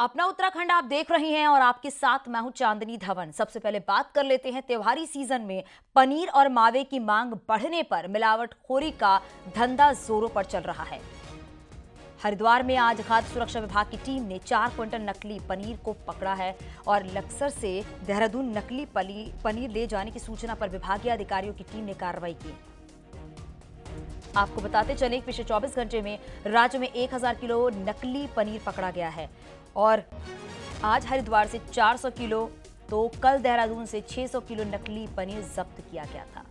अपना उत्तराखंड आप देख रहे हैं और आपके साथ मैं हूं चांदनी धवन। सबसे पहले बात कर लेते हैं त्योहारी सीजन में पनीर और मावे की मांग बढ़ने पर मिलावटखोरी का धंधा जोरों पर चल रहा है। हरिद्वार में आज खाद्य सुरक्षा विभाग की टीम ने 4 क्विंटल नकली पनीर को पकड़ा है और लक्सर से देहरादून नकली पनीर ले जाने की सूचना पर विभागीय अधिकारियों की टीम ने कार्रवाई की। आपको बताते चलें कि पिछले 24 घंटे में राज्य में 1000 किलो नकली पनीर पकड़ा गया है और आज हरिद्वार से 400 किलो तो कल देहरादून से 600 किलो नकली पनीर जब्त किया गया था।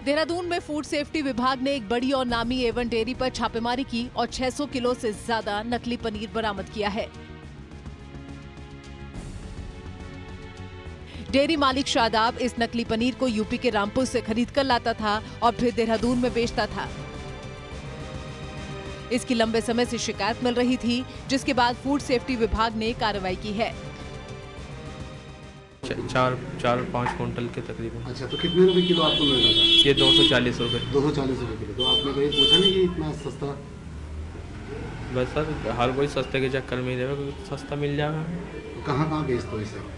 देहरादून में फूड सेफ्टी विभाग ने एक बड़ी और नामी एवन डेयरी पर छापेमारी की और 600 किलो से ज्यादा नकली पनीर बरामद किया है। डेयरी मालिक शादाब इस नकली पनीर को यूपी के रामपुर से खरीद कर लाता था और फिर देहरादून में बेचता था। इसकी लंबे समय से शिकायत मिल रही थी, जिसके बाद फूड सेफ्टी विभाग ने कार्रवाई की है। 4-5 कुंटल के तकरीबन। अच्छा, तो कितने रुपए किलो आपको मिल रहा था? ये 240 रुपये। 240 रुपए किलो। तो आपने कहीं पूछा नहीं कि इतना सस्ता? बस सर, हर कोई सस्ते के चक्कर में ही रहेगा, सस्ता मिल जाएगा। तो कहाँ बेचते हो इसे?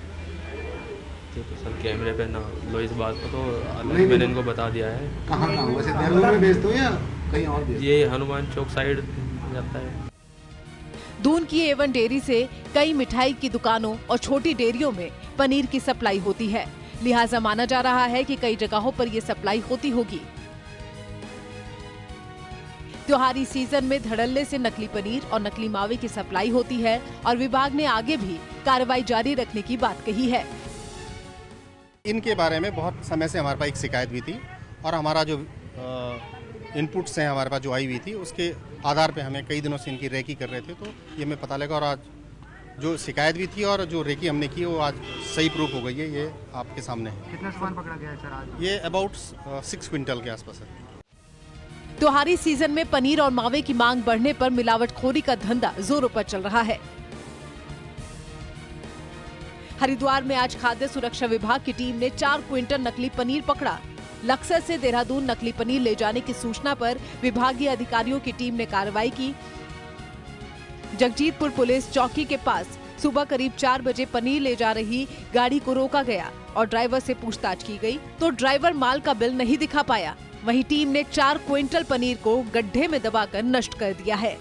तो सर कैमरे पे ना लो इस बात को, तो अलग मैंने इनको बता दिया है। कहाँ वैसे देहरादून में बेचते हो या कहीं और बेचते हो? ये हनुमान चौक साइड जाता है। दून की एवन डेयरी से कई मिठाई की दुकानों और छोटी डेयरियों में पनीर की सप्लाई होती है, लिहाजा माना जा रहा है कि कई जगहों पर ये सप्लाई होती होगी। त्योहारी सीजन में धड़ल्ले से नकली पनीर और नकली मावे की सप्लाई होती है और विभाग ने आगे भी कार्रवाई जारी रखने की बात कही है। इनके बारे में बहुत समय से हमारे पास एक शिकायत भी थी और हमारा जो इनपुट्स हैं हमारे पास जो आई हुई थी, उसके आधार पे हमें कई दिनों से इनकी रेकी कर रहे थे, तो ये हमें पता लगा और आज जो शिकायत भी थी और जो रेकी हमने की वो आज सही प्रूफ हो गई है। ये आपके सामने है। कितना सामान पकड़ा गया है सर आज? ये अबाउट 6 क्विंटल के आसपास है। त्योहारी सीजन में पनीर और मावे की मांग बढ़ने पर मिलावटखोरी का धंधा जोरों पर चल रहा है। हरिद्वार में आज खाद्य सुरक्षा विभाग की टीम ने 4 क्विंटल नकली पनीर पकड़ा। लक्सर से देहरादून नकली पनीर ले जाने की सूचना पर विभागीय अधिकारियों की टीम ने कार्रवाई की। जगजीतपुर पुलिस चौकी के पास सुबह करीब 4 बजे पनीर ले जा रही गाड़ी को रोका गया और ड्राइवर से पूछताछ की गई, तो ड्राइवर माल का बिल नहीं दिखा पाया। वहीं टीम ने 4 क्विंटल पनीर को गड्ढे में दबाकर नष्ट कर दिया है।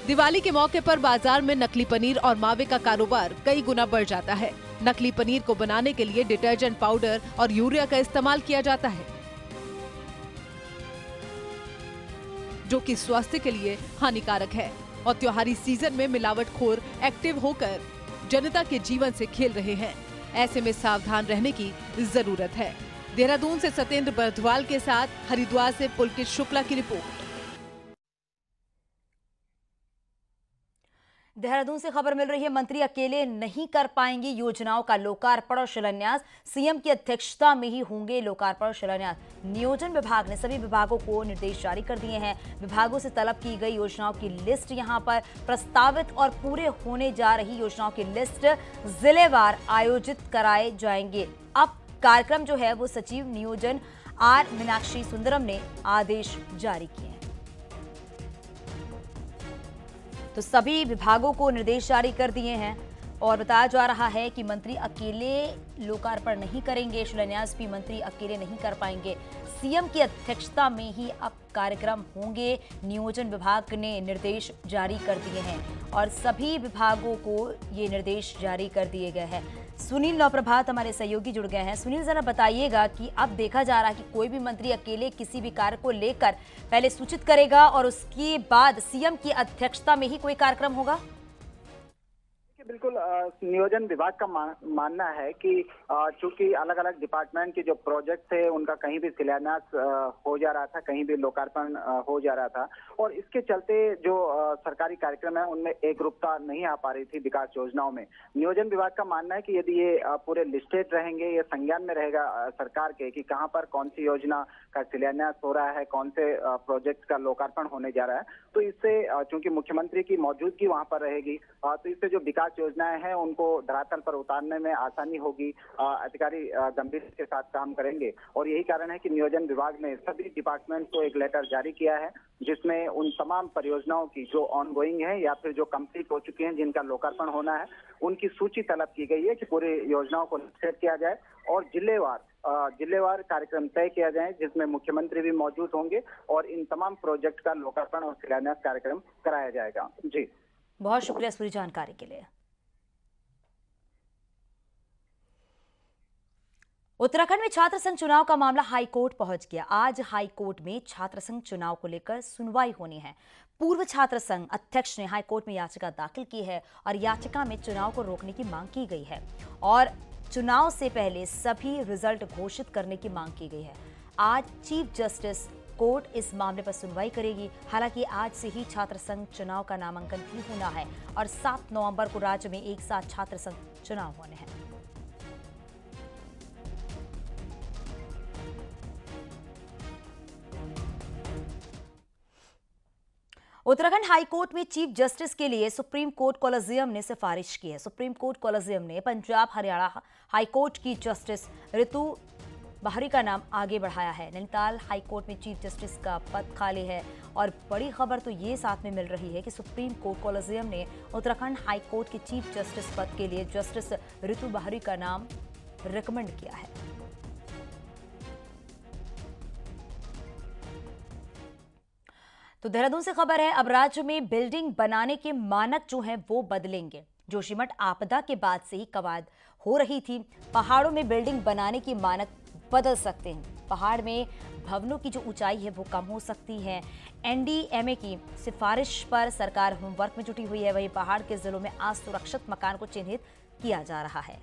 दिवाली के मौके पर बाजार में नकली पनीर और मावे का कारोबार कई गुना बढ़ जाता है। नकली पनीर को बनाने के लिए डिटर्जेंट पाउडर और यूरिया का इस्तेमाल किया जाता है, जो कि स्वास्थ्य के लिए हानिकारक है और त्योहारी सीजन में मिलावटखोर एक्टिव होकर जनता के जीवन से खेल रहे हैं। ऐसे में सावधान रहने की जरूरत है। देहरादून से सत्येंद्र बर्धवाल के साथ हरिद्वार से पुलकित शुक्ला की रिपोर्ट। देहरादून से खबर मिल रही है, मंत्री अकेले नहीं कर पाएंगे योजनाओं का लोकार्पण और शिलान्यास। सीएम की अध्यक्षता में ही होंगे लोकार्पण और शिलान्यास। नियोजन विभाग ने सभी विभागों को निर्देश जारी कर दिए हैं। विभागों से तलब की गई योजनाओं की लिस्ट यहां पर प्रस्तावित और पूरे होने जा रही योजनाओं की लिस्ट जिलेवार आयोजित कराए जाएंगे। अब कार्यक्रम जो है वो सचिव नियोजन आर मीनाक्षी सुंदरम ने आदेश जारी किए हैं। तो सभी विभागों को निर्देश जारी कर दिए हैं और बताया जा रहा है कि मंत्री अकेले लोकार्पण नहीं करेंगे, शिलान्यास भी मंत्री अकेले नहीं कर पाएंगे। सीएम की अध्यक्षता में ही अब कार्यक्रम होंगे। नियोजन विभाग ने निर्देश जारी कर दिए हैं और सभी विभागों को ये निर्देश जारी कर दिए गए हैं। सुनील नवप्रभात हमारे सहयोगी जुड़ गए हैं। सुनील, जरा बताइएगा कि अब देखा जा रहा है कि कोई भी मंत्री अकेले किसी भी कार्य को लेकर पहले सूचित करेगा और उसके बाद सीएम की अध्यक्षता में ही कोई कार्यक्रम होगा। बिल्कुल, नियोजन विभाग का मानना है कि चूंकि अलग अलग डिपार्टमेंट के जो प्रोजेक्ट थे उनका कहीं भी शिलान्यास हो जा रहा था, कहीं भी लोकार्पण हो जा रहा था और इसके चलते जो सरकारी कार्यक्रम है उनमें एकरूपता नहीं आ पा रही थी विकास योजनाओं में। नियोजन विभाग का मानना है कि यदि ये पूरे लिस्टेड रहेंगे, ये संज्ञान में रहेगा सरकार के कि कहाँ पर कौन सी योजना का शिलान्यास हो रहा है, कौन से प्रोजेक्ट का लोकार्पण होने जा रहा है, तो इससे चूंकि मुख्यमंत्री की मौजूदगी वहां पर रहेगी, तो इससे जो विकास योजनाएं हैं उनको धरातल पर उतारने में आसानी होगी। अधिकारी गंभीरता के साथ काम करेंगे और यही कारण है कि नियोजन विभाग ने सभी डिपार्टमेंट को एक लेटर जारी किया है, जिसमें उन तमाम परियोजनाओं की जो ऑनगोइंग है या फिर जो कंप्लीट हो चुकी हैं, जिनका लोकार्पण होना है, उनकी सूची तलब की गई है कि पूरी योजनाओं को निश्चित किया जाए और जिलेवार कार्यक्रम तय किया जाए, जिसमें मुख्यमंत्री भी मौजूद होंगे और इन तमाम प्रोजेक्ट का लोकार्पण और शिलान्यास कार्यक्रम कराया जाएगा। जी, बहुत शुक्रिया इस पूरी जानकारी के लिए। उत्तराखंड में छात्र संघ चुनाव का मामला हाई कोर्ट पहुंच गया। आज हाई कोर्ट में छात्र संघ चुनाव को लेकर सुनवाई होनी है। पूर्व छात्र संघ अध्यक्ष ने हाई कोर्ट में याचिका दाखिल की है और याचिका में चुनाव को रोकने की मांग की गई है और चुनाव से पहले सभी रिजल्ट घोषित करने की मांग की गई है। आज चीफ जस्टिस कोर्ट इस मामले पर सुनवाई करेगी। हालांकि आज से ही छात्र संघ चुनाव का नामांकन भी होना है और 7 नवंबर को राज्य में एक साथ छात्र संघ चुनाव होने हैं। उत्तराखंड हाई कोर्ट में चीफ जस्टिस के लिए सुप्रीम कोर्ट कॉलेजियम ने सिफारिश की है। सुप्रीम कोर्ट कॉलेजियम ने पंजाब हरियाणा हाई कोर्ट की जस्टिस ऋतु बाहरी का नाम आगे बढ़ाया है। नैनीताल हाई कोर्ट में चीफ जस्टिस का पद खाली है और बड़ी खबर तो ये साथ में मिल रही है कि सुप्रीम कोर्ट कॉलेजियम ने उत्तराखंड हाई कोर्ट के चीफ जस्टिस पद के लिए जस्टिस ऋतु बाहरी का नाम रिकमेंड किया है। तो देहरादून से खबर है, अब राज्य में बिल्डिंग बनाने के मानक जो हैं वो बदलेंगे। जोशीमठ आपदा के बाद से ही कवायद हो रही थी। पहाड़ों में बिल्डिंग बनाने की मानक बदल सकते हैं। पहाड़ में भवनों की जो ऊंचाई है वो कम हो सकती है। एनडीएमए की सिफारिश पर सरकार होमवर्क में जुटी हुई है। वहीं पहाड़ के जिलों में असुरक्षित मकान को चिन्हित किया जा रहा है।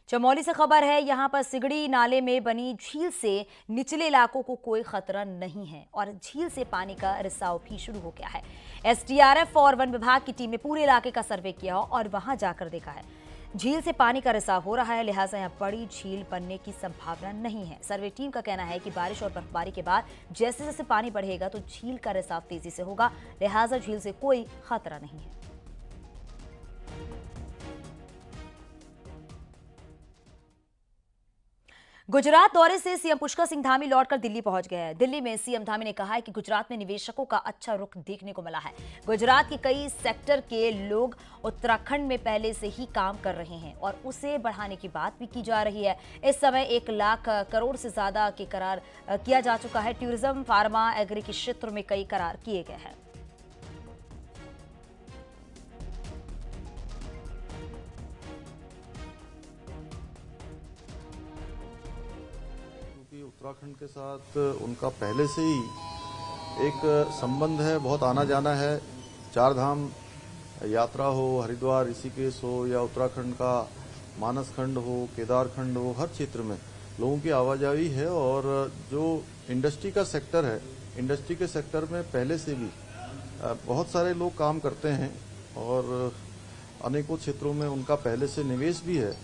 चमोली से खबर है, यहां पर सिगड़ी नाले में बनी झील से निचले इलाकों को कोई खतरा नहीं है और झील से पानी का रिसाव भी शुरू हो गया है। एसडीआरएफ और वन विभाग की टीम ने पूरे इलाके का सर्वे किया और वहां जाकर देखा है। झील से पानी का रिसाव हो रहा है, लिहाजा यहां बड़ी झील बनने की संभावना नहीं है। सर्वे टीम का कहना है कि बारिश और बर्फबारी के बाद जैसे जैसे पानी बढ़ेगा तो झील का रिसाव तेजी से होगा, लिहाजा झील से कोई खतरा नहीं है। गुजरात दौरे से सीएम पुष्कर सिंह धामी लौटकर दिल्ली पहुंच गए हैं। दिल्ली में सीएम धामी ने कहा है कि गुजरात में निवेशकों का अच्छा रुख देखने को मिला है। गुजरात के कई सेक्टर के लोग उत्तराखंड में पहले से ही काम कर रहे हैं और उसे बढ़ाने की बात भी की जा रही है। इस समय 1 लाख करोड़ से ज्यादा के करार किया जा चुका है। टूरिज्म, फार्मा, एग्री के क्षेत्र में कई करार किए गए हैं। उत्तराखंड के साथ उनका पहले से ही एक संबंध है, बहुत आना जाना है। 4 धाम यात्रा हो, हरिद्वार, ऋषिकेश हो या उत्तराखंड का मानसखंड हो, केदारखंड हो, हर क्षेत्र में लोगों की आवाजाही है। और जो इंडस्ट्री का सेक्टर है, इंडस्ट्री के सेक्टर में पहले से भी बहुत सारे लोग काम करते हैं और अनेकों क्षेत्रों में उनका पहले से निवेश भी है।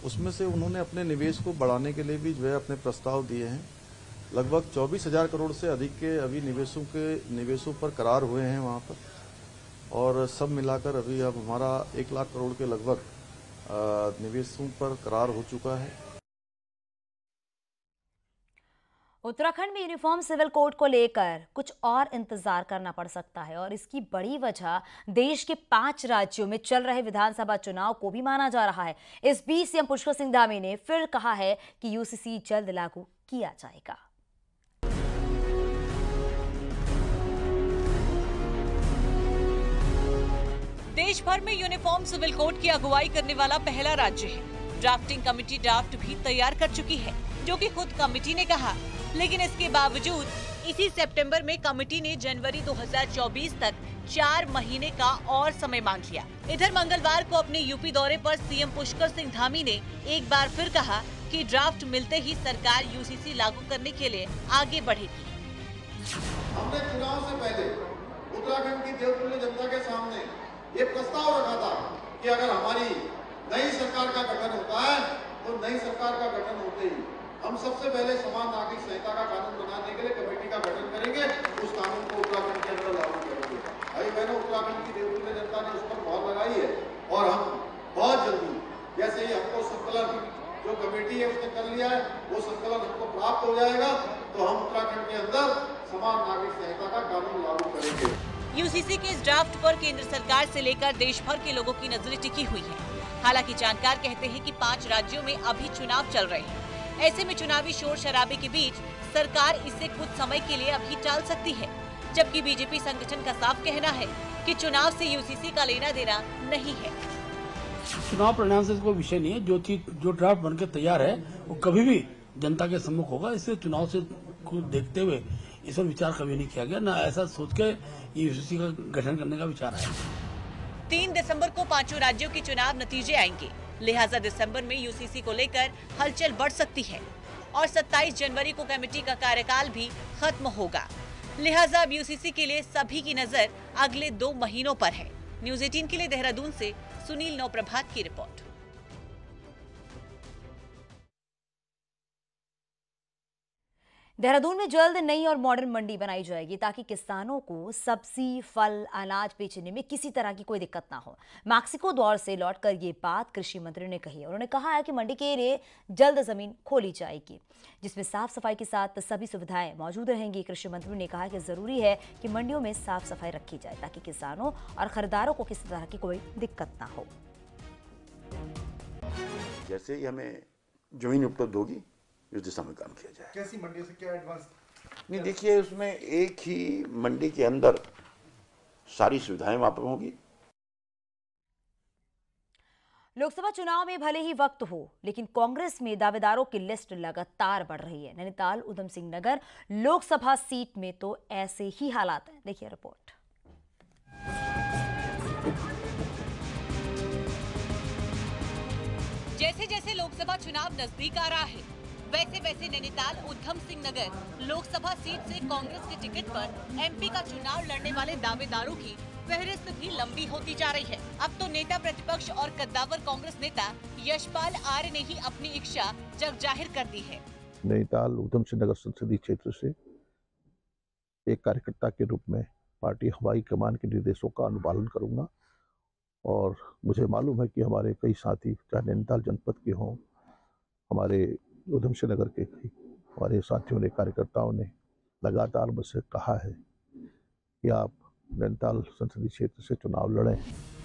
उसमें से उन्होंने अपने निवेश को बढ़ाने के लिए भी जो है अपने प्रस्ताव दिए हैं। लगभग 24,000 करोड़ से अधिक के अभी निवेशों पर करार हुए हैं वहाँ पर, और सब मिलाकर अभी अब हमारा 1 लाख करोड़ के लगभग निवेशों पर करार हो चुका है। उत्तराखंड में यूनिफॉर्म सिविल कोड को लेकर कुछ और इंतजार करना पड़ सकता है और इसकी बड़ी वजह देश के 5 राज्यों में चल रहे विधानसभा चुनाव को भी माना जा रहा है। इस बीच सीएम पुष्कर सिंह धामी ने फिर कहा है कि यूसीसी जल्द लागू किया जाएगा। देश भर में यूनिफॉर्म सिविल कोड की अगुवाई करने वाला पहला राज्य है। ड्राफ्टिंग कमेटी ड्राफ्ट भी तैयार कर चुकी है, जो कि खुद कमेटी ने कहा। लेकिन इसके बावजूद इसी सितंबर में कमेटी ने जनवरी 2024 तक 4 महीने का और समय मांग लिया। इधर मंगलवार को अपने यूपी दौरे पर सीएम पुष्कर सिंह धामी ने एक बार फिर कहा कि ड्राफ्ट मिलते ही सरकार यूसीसी लागू करने के लिए आगे बढ़ेगी। हमने चुनाव से पहले उत्तराखंड की देवतुल्य जनता के सामने ये प्रस्ताव रखा था कि अगर हमारी नई सरकार का गठन होता है तो नई सरकार का गठन होते ही हम सबसे पहले समान नागरिक संहिता का कानून बनाने के लिए कमेटी का गठन करेंगे, उस कानून को उत्तराखंड के अंदर लागू करेंगे। भाई बहनों, उत्तराखंड की देवतुल्य जनता ने उस पर बहुत लगाई है और हम बहुत जल्दी, जैसे ही हमको संकलन जो कमेटी है उसने कर लिया है, वो संकलन हमको प्राप्त हो जाएगा तो हम उत्तराखंड के अंदर समान नागरिक संहिता का कानून लागू करेंगे। यूसीसी के इस ड्राफ्ट पर केंद्र सरकार से लेकर देश भर के लोगों की नजरें टिकी हुई है। हालांकि जानकार कहते हैं कि 5 राज्यों में अभी चुनाव चल रहे हैं। ऐसे में चुनावी शोर शराबे के बीच सरकार इसे कुछ समय के लिए अभी टाल सकती है, जबकि बीजेपी संगठन का साफ कहना है कि चुनाव से यूसीसी का लेना देना नहीं है। चुनाव परिणाम से कोई विषय नहीं है। जो ड्राफ्ट बनकर तैयार है वो कभी भी जनता के सम्मुख होगा। इससे चुनाव से को देखते हुए इस पर विचार कभी नहीं किया गया, न ऐसा सोच के यूसीसी का गठन करने का विचार आया। 3 दिसंबर को 5 राज्यों के चुनाव नतीजे आएंगे, लिहाजा दिसंबर में यूसीसी को लेकर हलचल बढ़ सकती है और 27 जनवरी को कमेटी का कार्यकाल भी खत्म होगा। लिहाजा अब यूसीसी के लिए सभी की नजर अगले 2 महीनों पर है। न्यूज़ 18 के लिए देहरादून से सुनील नौप्रभात की रिपोर्ट। देहरादून में जल्द नई और मॉडर्न मंडी बनाई जाएगी ताकि किसानों को सब्जी, फल, अनाज बेचने में किसी तरह की कोई दिक्कत ना हो। मैक्सिको दौर से लौटकर ये बात कृषि मंत्री ने कही। उन्होंने कहा है कि मंडी के लिए जल्द जमीन खोली जाएगी जिसमें साफ सफाई के साथ सभी सुविधाएं मौजूद रहेंगी। कृषि मंत्री ने कहा कि जरूरी है कि मंडियों में साफ सफाई रखी जाए ताकि किसानों और खरीदारों को किसी तरह की कोई दिक्कत ना हो। जैसे ही हमें जमीन उपलब्ध होगी इस दिशा में काम किया जाए। कैसी मंडी से क्या एडवांस? नहीं, देखिए उसमें एक ही मंडी के अंदर सारी सुविधाएं वहां पर होंगी। लोकसभा चुनाव में भले ही वक्त हो, लेकिन कांग्रेस में दावेदारों की लिस्ट लगातार बढ़ रही है। नैनीताल उधम सिंह नगर लोकसभा सीट में तो ऐसे ही हालात हैं। देखिए रिपोर्ट। जैसे जैसे लोकसभा चुनाव नजदीक आ रहा है, वैसे वैसे नैनीताल उधम सिंह नगर लोकसभा सीट से कांग्रेस के टिकट पर एमपी का चुनाव लड़ने वाले दावेदारों की फहरिस्त भी लंबी होती जा रही है। अब तो नेता प्रतिपक्ष और कद्दावर कांग्रेस नेता यशपाल आर्य ने ही अपनी इच्छा जग जाहिर कर दी है। नैनीताल उधम सिंह नगर संसदीय क्षेत्र से एक कार्यकर्ता के रूप में पार्टी हवाई कमान के निर्देशों का अनुपालन करूंगा और मुझे मालूम है कि हमारे कई साथी चाहे नैनीताल जनपद के हों, हमारे उधम सिंह नगर के हमारे साथियों ने, कार्यकर्ताओं ने लगातार मुझसे कहा है कि आप नैनीताल संसदीय क्षेत्र से चुनाव लड़ें।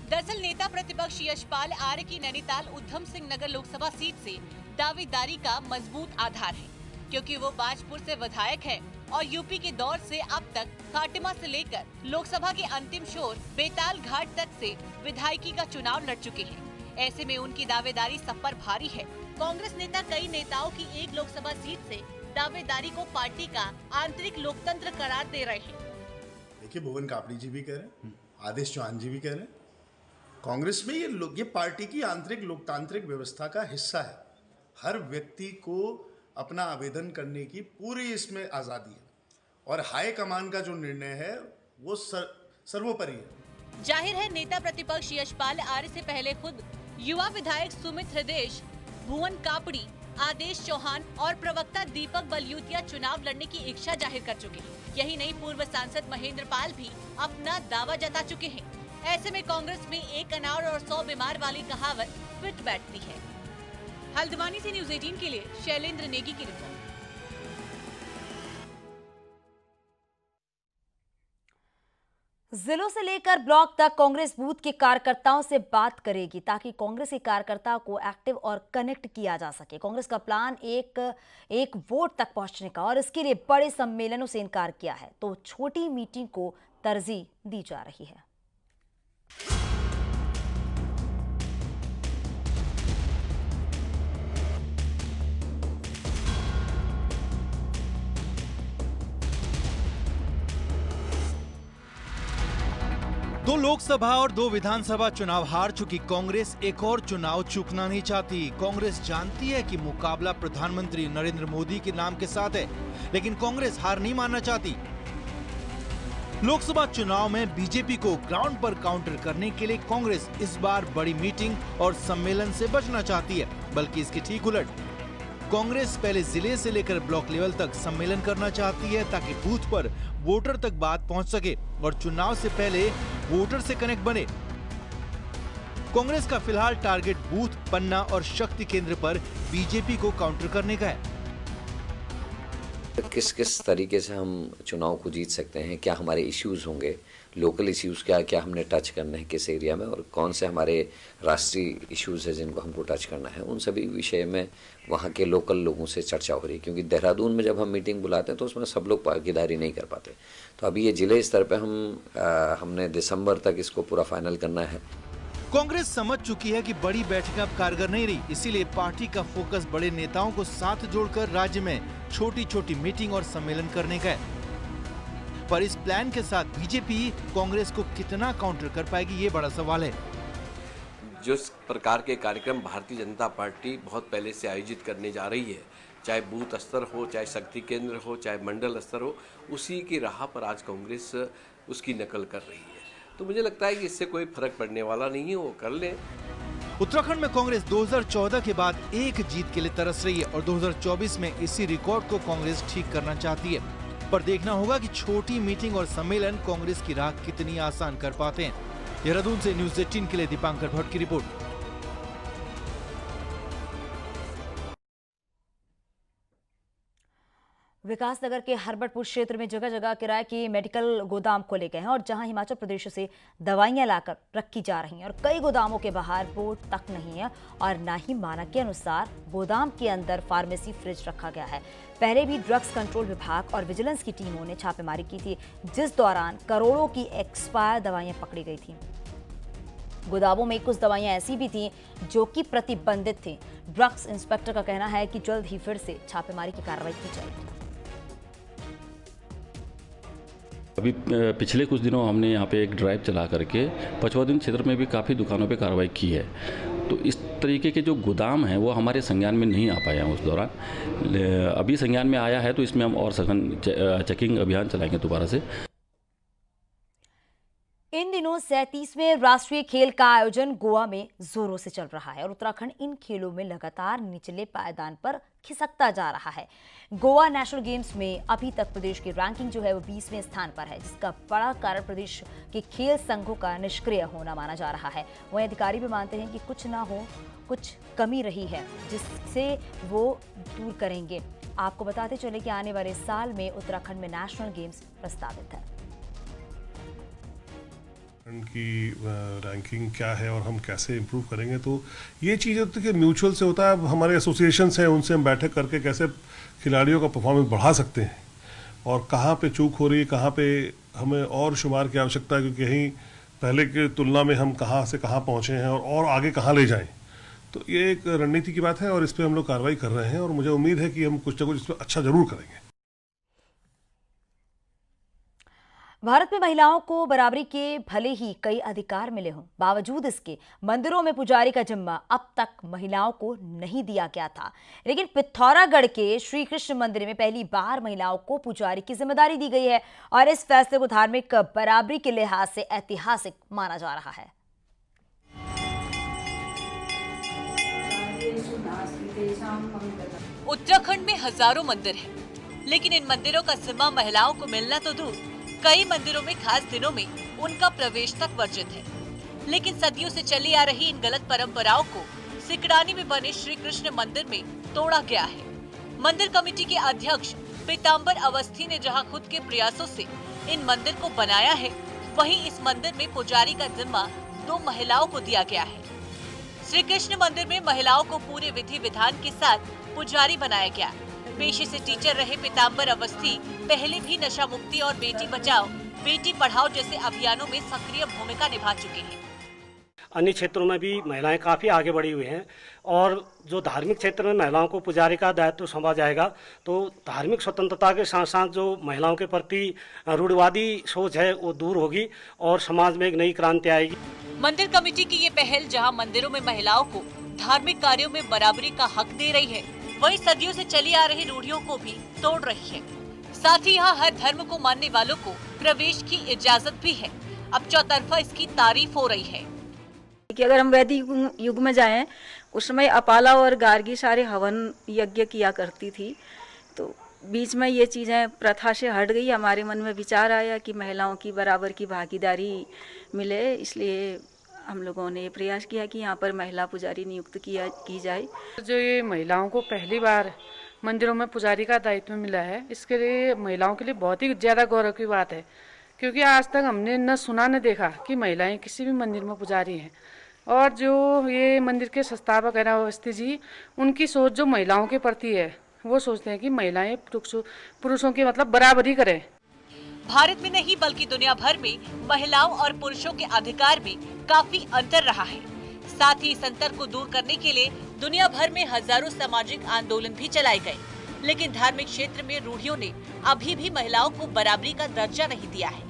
दरअसल नेता प्रतिपक्ष यशपाल आर्य की नैनीताल उधम सिंह नगर लोकसभा सीट से दावेदारी का मजबूत आधार है, क्योंकि वो बाजपुर से विधायक है और यूपी के दौर से अब तक खाटिमा से लेकर लोकसभा के अंतिम छोर बेताल घाट तक से विधायकी का चुनाव लड़ चुके हैं। ऐसे में उनकी दावेदारी सब पर भारी है। कांग्रेस नेता कई नेताओं की एक लोकसभा सीट से दावेदारी को पार्टी का आंतरिक लोकतंत्र करार दे रहे हैं। देखिए, भुवन कापड़ी जी भी कह रहे हैं, आदेश चौहान जी भी कह रहे हैं, कांग्रेस में ये पार्टी की आंतरिक लोकतांत्रिक व्यवस्था का हिस्सा है। हर व्यक्ति को अपना आवेदन करने की पूरी इसमें आजादी है और हाई कमान का जो निर्णय है वो सर्वोपरि है। जाहिर है नेता प्रतिपक्ष यशपाल आर्य से पहले खुद युवा विधायक सुमित हृदय, भुवन कापड़ी, आदेश चौहान और प्रवक्ता दीपक बलयूतिया चुनाव लड़ने की इच्छा जाहिर कर चुके हैं। यही नहीं, पूर्व सांसद महेंद्र पाल भी अपना दावा जता चुके हैं। ऐसे में कांग्रेस में 1 अनार और 100 बीमार वाली कहावत फिट बैठती है। हल्द्वानी से न्यूज़ 18 के लिए शैलेंद्र नेगी की रिपोर्ट। जिलों से लेकर ब्लॉक तक कांग्रेस बूथ के कार्यकर्ताओं से बात करेगी ताकि कांग्रेस के कार्यकर्ताओं को एक्टिव और कनेक्ट किया जा सके। कांग्रेस का प्लान एक वोट तक पहुंचने का और इसके लिए बड़े सम्मेलनों से इनकार किया है, तो छोटी मीटिंग को तरजीह दी जा रही है। दो लोकसभा और 2 विधानसभा चुनाव हार चुकी कांग्रेस एक और चुनाव चूकना नहीं चाहती। कांग्रेस जानती है कि मुकाबला प्रधानमंत्री नरेंद्र मोदी के नाम के साथ है, लेकिन कांग्रेस हार नहीं मानना चाहती। लोकसभा चुनाव में बीजेपी को ग्राउंड पर काउंटर करने के लिए कांग्रेस इस बार बड़ी मीटिंग और सम्मेलन से बचना चाहती है, बल्कि इसके ठीक उलट। कांग्रेस पहले जिले से लेकर ब्लॉक लेवल तक सम्मेलन करना चाहती है ताकि बूथ पर वोटर तक बात पहुंच सके और चुनाव से पहले वोटर से कनेक्ट बने। कांग्रेस का फिलहाल टारगेट बूथ, पन्ना और शक्ति केंद्र पर बीजेपी को काउंटर करने का है। किस किस तरीके से हम चुनाव को जीत सकते हैं, क्या हमारे इश्यूज होंगे, लोकल इश्यूज क्या क्या हमने टच करना है किस एरिया में, और कौन से हमारे राष्ट्रीय इश्यूज है जिनको हमको टच करना है, उन सभी विषय में वहाँ के लोकल लोगों से चर्चा हो रही है। क्योंकि देहरादून में जब हम मीटिंग बुलाते हैं तो उसमें सब लोग भागीदारी नहीं कर पाते, तो अभी ये जिले स्तर पर हमने दिसंबर तक इसको पूरा फाइनल करना है। कांग्रेस समझ चुकी है कि बड़ी बैठकें अब कारगर नहीं रही, इसीलिए पार्टी का फोकस बड़े नेताओं को साथ जोड़कर राज्य में छोटी छोटी मीटिंग और सम्मेलन करने का है। पर इस प्लान के साथ बीजेपी कांग्रेस को कितना काउंटर कर पाएगी, ये बड़ा सवाल है। जिस प्रकार के कार्यक्रम भारतीय जनता पार्टी बहुत पहले से आयोजित करने जा रही है, चाहे बूथ स्तर हो, चाहे शक्ति केंद्र हो, चाहे मंडल स्तर हो, उसी की राह पर आज कांग्रेस उसकी नकल कर रही है। तो मुझे लगता है कि इससे कोई फर्क पड़ने वाला नहीं है, वो कर ले। उत्तराखंड में कांग्रेस 2014 के बाद एक जीत के लिए तरस रही है और 2024 में इसी रिकॉर्ड को कांग्रेस ठीक करना चाहती है। पर देखना होगा कि छोटी मीटिंग और सम्मेलन कांग्रेस की राह कितनी आसान कर पाते हैं। देहरादून से न्यूज़ 18 के लिए दीपांकर भट्ट की रिपोर्ट। विकासनगर के हरबटपुर क्षेत्र में जगह जगह किराए के मेडिकल गोदाम खोले गए हैं और जहां हिमाचल प्रदेश से दवाइयां लाकर रखी जा रही हैं और कई गोदामों के बाहर बोर्ड तक नहीं है और ना ही मानक के अनुसार गोदाम के अंदर फार्मेसी फ्रिज रखा गया है। पहले भी ड्रग्स कंट्रोल विभाग और विजिलेंस की टीमों ने छापेमारी की थी, जिस दौरान करोड़ों की एक्सपायर दवाइयां पकड़ी गई थी। गोदामों में कुछ दवाइयां ऐसी भी थीं जो कि प्रतिबंधित थी। ड्रग्स इंस्पेक्टर का कहना है कि जल्द ही फिर से छापेमारी की कार्रवाई की जाएगी। अभी पिछले कुछ दिनों हमने यहाँ पे एक ड्राइव चला करके पचौदीन क्षेत्र में भी काफ़ी दुकानों पे कार्रवाई की है। तो इस तरीके के जो गोदाम हैं वो हमारे संज्ञान में नहीं आ पाए हैं उस दौरान। अभी संज्ञान में आया है तो इसमें हम और सघन चेकिंग अभियान चलाएंगे दोबारा से। इन दिनों 37वें राष्ट्रीय खेल का आयोजन गोवा में जोरों से चल रहा है और उत्तराखंड इन खेलों में लगातार निचले पायदान पर खिसकता जा रहा है। गोवा नेशनल गेम्स में अभी तक प्रदेश की रैंकिंग जो है वो 20वें स्थान पर है, जिसका बड़ा कारण प्रदेश के खेल संघों का निष्क्रिय होना माना जा रहा है। वहीं अधिकारी भी मानते हैं कि कुछ ना हो कुछ कमी रही है जिससे वो दूर करेंगे। आपको बताते चले कि आने वाले साल में उत्तराखंड में नेशनल गेम्स प्रस्तावित है। की रैंकिंग क्या है और हम कैसे इम्प्रूव करेंगे, तो ये चीज़ होती है कि म्यूचुअल से होता है। हमारे एसोसिएशंस हैं, उनसे हम बैठक करके कैसे खिलाड़ियों का परफॉर्मेंस बढ़ा सकते हैं और कहाँ पे चूक हो रही है, कहाँ पे हमें और शुमार की आवश्यकता है, क्योंकि कहीं पहले की तुलना में हम कहाँ से कहाँ पहुँचे हैं और आगे कहाँ ले जाएं। तो ये एक रणनीति की बात है और इस पर हम लोग कार्रवाई कर रहे हैं और मुझे उम्मीद है कि हम कुछ ना कुछ इस पर अच्छा जरूर करेंगे। भारत में महिलाओं को बराबरी के भले ही कई अधिकार मिले हों, बावजूद इसके मंदिरों में पुजारी का जिम्मा अब तक महिलाओं को नहीं दिया गया था। लेकिन पिथौरागढ़ के श्री कृष्ण मंदिर में पहली बार महिलाओं को पुजारी की जिम्मेदारी दी गई है और इस फैसले को धार्मिक बराबरी के लिहाज से ऐतिहासिक माना जा रहा है। उत्तराखंड में हजारों मंदिर हैं, लेकिन इन मंदिरों का जिम्मा महिलाओं को मिलना तो दूर, कई मंदिरों में खास दिनों में उनका प्रवेश तक वर्जित है। लेकिन सदियों से चली आ रही इन गलत परंपराओं को सिकड़ानी में बने श्री कृष्ण मंदिर में तोड़ा गया है। मंदिर कमेटी के अध्यक्ष पीताम्बर अवस्थी ने जहां खुद के प्रयासों से इन मंदिर को बनाया है, वहीं इस मंदिर में पुजारी का जिम्मा 2 महिलाओं को दिया गया है। श्री कृष्ण मंदिर में महिलाओं को पूरे विधि विधान के साथ पुजारी बनाया गया। पेशे से टीचर रहे पीताम्बर अवस्थी पहले भी नशा मुक्ति और बेटी बचाओ बेटी पढ़ाओ जैसे अभियानों में सक्रिय भूमिका निभा चुके हैं। अन्य क्षेत्रों में भी महिलाएं काफी आगे बढ़ी हुई हैं और जो धार्मिक क्षेत्र में महिलाओं को पुजारी का दायित्व सौंपा जाएगा तो धार्मिक स्वतंत्रता के साथ साथ जो महिलाओं के प्रति रूढ़िवादी सोच है वो दूर होगी और समाज में एक नई क्रांति आएगी। मंदिर कमेटी की ये पहल जहां मंदिरों में महिलाओं को धार्मिक कार्यों में बराबरी का हक दे रही है, वही सदियों से चली आ रही रूढ़ियों को भी तोड़ रही है। साथ ही यहाँ हर धर्म को मानने वालों को प्रवेश की इजाजत भी है। अब चौतरफा इसकी तारीफ हो रही है। कि अगर हम वैदिक युग में जाएं, उस समय अपाला और गार्गी सारे हवन यज्ञ किया करती थी। तो बीच में ये चीज़ें प्रथा से हट गई। हमारे मन में विचार आया कि महिलाओं की बराबर की भागीदारी मिले, इसलिए हम लोगों ने प्रयास किया कि यहाँ पर महिला पुजारी नियुक्त की जाए। जो ये महिलाओं को पहली बार मंदिरों में पुजारी का दायित्व मिला है, इसके लिए महिलाओं के लिए बहुत ही ज़्यादा गौरव की बात है, क्योंकि आज तक हमने न सुना न देखा कि महिलाएं किसी भी मंदिर में पुजारी हैं। और जो ये मंदिर के संस्थापक है ना अवस्थी जी, उनकी सोच जो महिलाओं के प्रति है, वो सोचते हैं कि महिलाएं पुरुषों की मतलब बराबरी करें। भारत में नहीं बल्कि दुनिया भर में महिलाओं और पुरुषों के अधिकार में काफी अंतर रहा है। साथ ही इस अंतर को दूर करने के लिए दुनिया भर में हजारों सामाजिक आंदोलन भी चलाए गए, लेकिन धार्मिक क्षेत्र में रूढ़ियों ने अभी भी महिलाओं को बराबरी का दर्जा नहीं दिया है।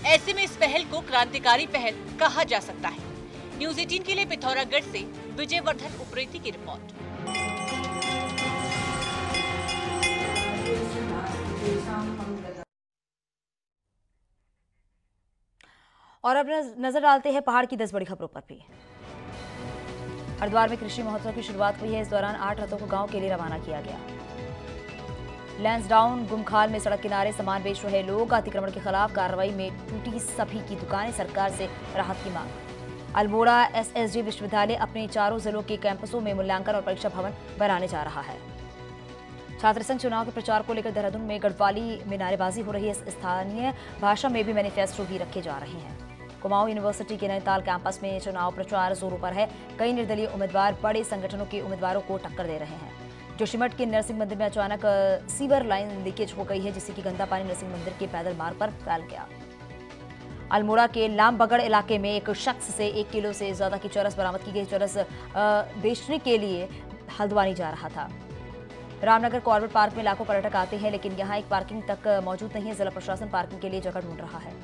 ऐसे में इस पहल को क्रांतिकारी पहल कहा जा सकता है। न्यूज़ 18 के लिए पिथौरागढ़ से विजयवर्धन उप्रेती की रिपोर्ट। और अब नजर डालते हैं पहाड़ की 10 बड़ी खबरों पर भी। हरिद्वार में कृषि महोत्सव की शुरुआत हुई है। इस दौरान 8 रथों को गांव के लिए रवाना किया गया। लैंसडाउन गुमखाल में सड़क किनारे सामान बेच रहे लोग, अतिक्रमण के खिलाफ कार्रवाई में टूटी सभी की दुकानें, सरकार से राहत की मांग। अल्मोड़ा एसएसजी विश्वविद्यालय अपने चारों जिलों के कैंपसों में मूल्यांकन और परीक्षा भवन बनाने जा रहा है। छात्र संघ चुनाव के प्रचार को लेकर देहरादून में गढ़वाली में नारेबाजी हो रही है। स्थानीय भाषा में भी मैनिफेस्टो भी रखे जा रहे हैं। कुमाऊं यूनिवर्सिटी के नैनीताल कैंपस में चुनाव प्रचार जोरों पर है। कई निर्दलीय उम्मीदवार बड़े संगठनों के उम्मीदवारों को टक्कर दे रहे हैं। जोशीमठ के नरसिंह मंदिर में अचानक सीवर लाइन लीकेज हो गई है, जिससे कि गंदा पानी नरसिंह मंदिर के पैदल मार्ग पर फैल गया। अल्मोड़ा के लामबगड़ इलाके में एक शख्स से 1 किलो से ज्यादा की चरस बरामद की गई। चरस बेचने के लिए हल्द्वानी जा रहा था। रामनगर कॉर्बेट पार्क में लाखों पर्यटक आते हैं, लेकिन यहाँ एक पार्किंग तक मौजूद नहीं है। जिला प्रशासन पार्किंग के लिए जगह ढूंढ रहा है।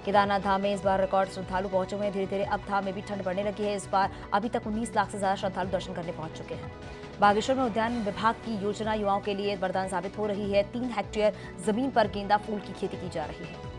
केदारनाथ धाम में इस बार रिकॉर्ड श्रद्धालु पहुंचे हुए हैं। धीरे धीरे अब धाम में भी ठंड बढ़ने लगी है। इस बार अभी तक 19 लाख से ज्यादा श्रद्धालु दर्शन करने पहुंच चुके हैं। बागेश्वर में उद्यान विभाग की योजना युवाओं के लिए वरदान साबित हो रही है। 3 हेक्टेयर जमीन पर गेंदा फूल की खेती की जा रही है।